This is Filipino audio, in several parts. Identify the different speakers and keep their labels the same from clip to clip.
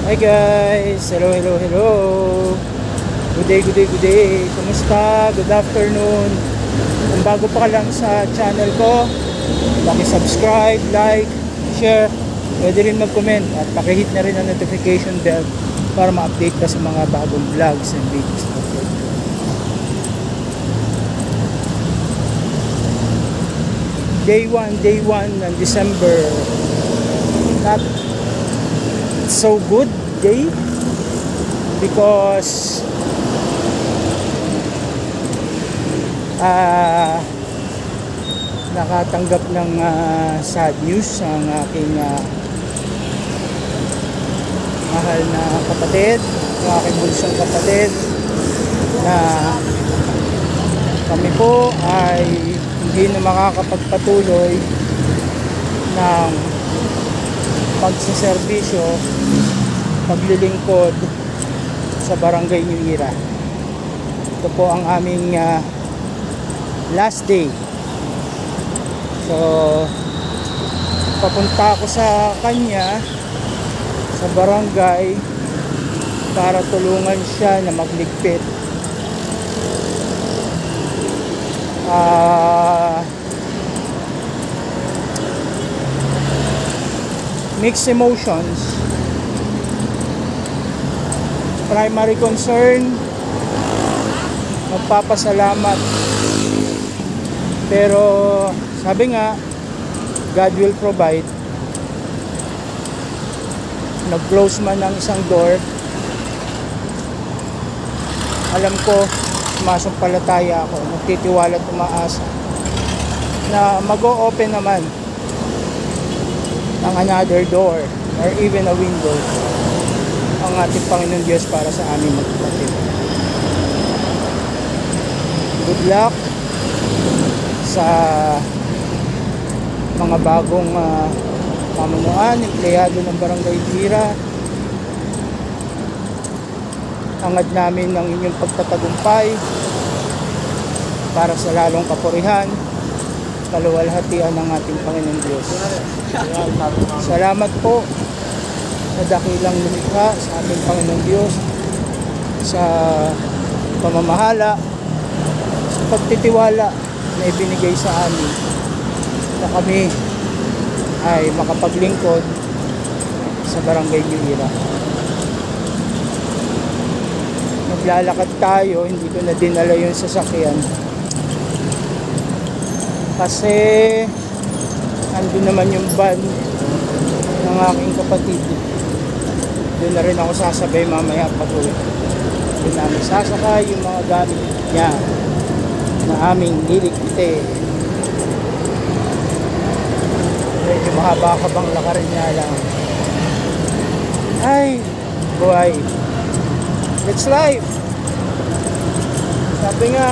Speaker 1: Hi guys! Hello, hello, hello! Good day, good day, good day! Kumusta? Good afternoon! Kung bago pa ka lang sa channel ko, paki-subscribe, like, share, pwede rin mag-comment at paki-hit na rin ang notification bell para ma-update ka sa mga bagong vlogs and videos. Day 1 ng December. Not so good day because nakatanggap ng sad news ang aking mahal na kapatid, ang aking bunsong kapatid, na kami po ay hindi na makakapagpatuloy ng pagsiservisyo, paglilingkod sa Barangay New Era. Ito po ang aming last day. So papunta ako sa kanya sa barangay para tulungan siya na magligpit. Mixed emotions. Primary concern, magpapasalamat. Pero sabi nga, God will provide. Nag-close man ng isang door, alam ko sumasampalataya ako, nagtitiwala at umaasa na mag-o-open naman ng another door or even a window ang ating Panginoon Diyos para sa aming magkapatid. Good luck sa mga bagong pamunuan, empleyado ng Barangay Gira. Hangad namin ng inyong pagtatagumpay para sa lalong kapurihan, kaluwalhatian ng ating Panginoon Diyos. Salamat po sa dakilang lumikha sa ating Panginoon Diyos, sa pamamahala, sa pagtitiwala na ibinigay sa amin na kami ay makapaglingkod sa Barangay New Era. Naglalakad tayo, hindi ko na dinala yung sasakyan kasi andun naman yung van ng aking kapatid. Doon na rin ako sasabay mamaya patuloy. Doon namin sasakay yung mga gamit niya na aming liligpite. Medyo mahaba ka bang lakarin niya lang. Ay, buhay. That's life. Sabi nga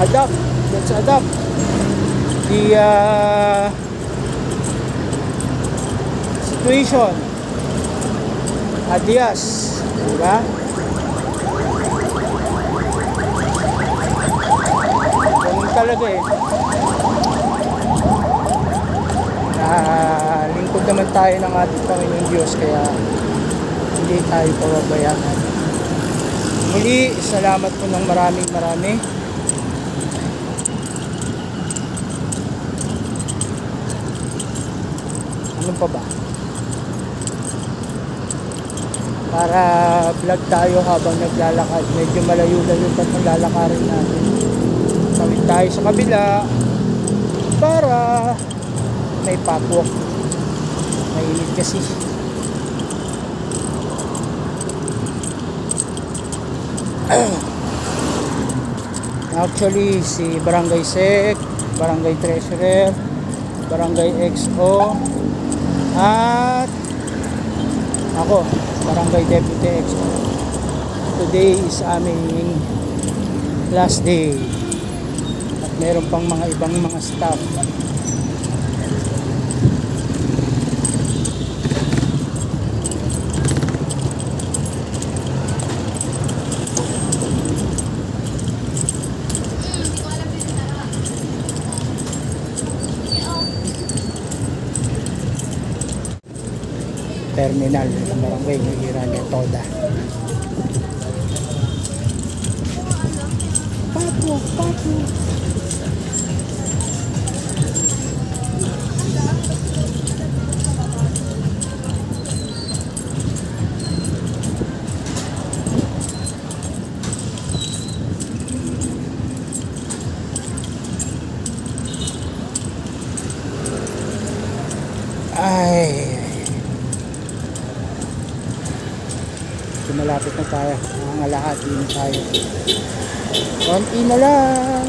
Speaker 1: adapt. Let's adapt. The situation. Adios. Diba? Ganun talaga lingkod naman tayo ng ating Panginoon Diyos, kaya hindi tayo pababayaan. Muli, salamat po ng maraming. Ano pa ba? Para vlog tayo habang naglalakad. Medyo malayo-layo pa ang lalakarin natin. Tawid tayo sa kabila para may patwalk. Mainit kasi. Actually, si Barangay Sec, Barangay Treasurer, Barangay XO, at ako, Barangay Deputy XO. Today is aming last day. At meron pang mga ibang mga staff. terminal ng Barangay Nahiranya Toda. Papo. Ay, malapit na tayo. Mga lahati na tayo. Konti na lang.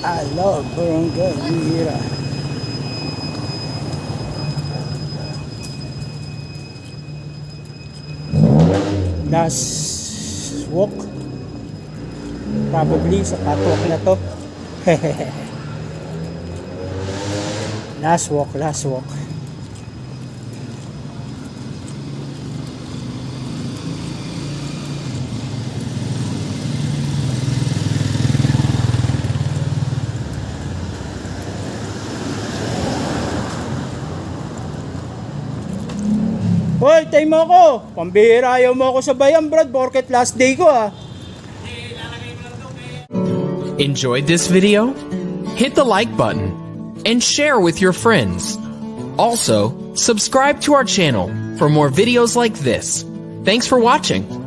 Speaker 1: I love Barangay Nahira. Last walk. Probably sa catwalk na to. Last walk. Hoy, time mo ako. Pambihira, ayaw mo ako sa bayan, Brad. Porket last day ko, ah.
Speaker 2: Enjoyed this video? Hit the like button and share with your friends. Also, subscribe to our channel for more videos like this. Thanks for watching.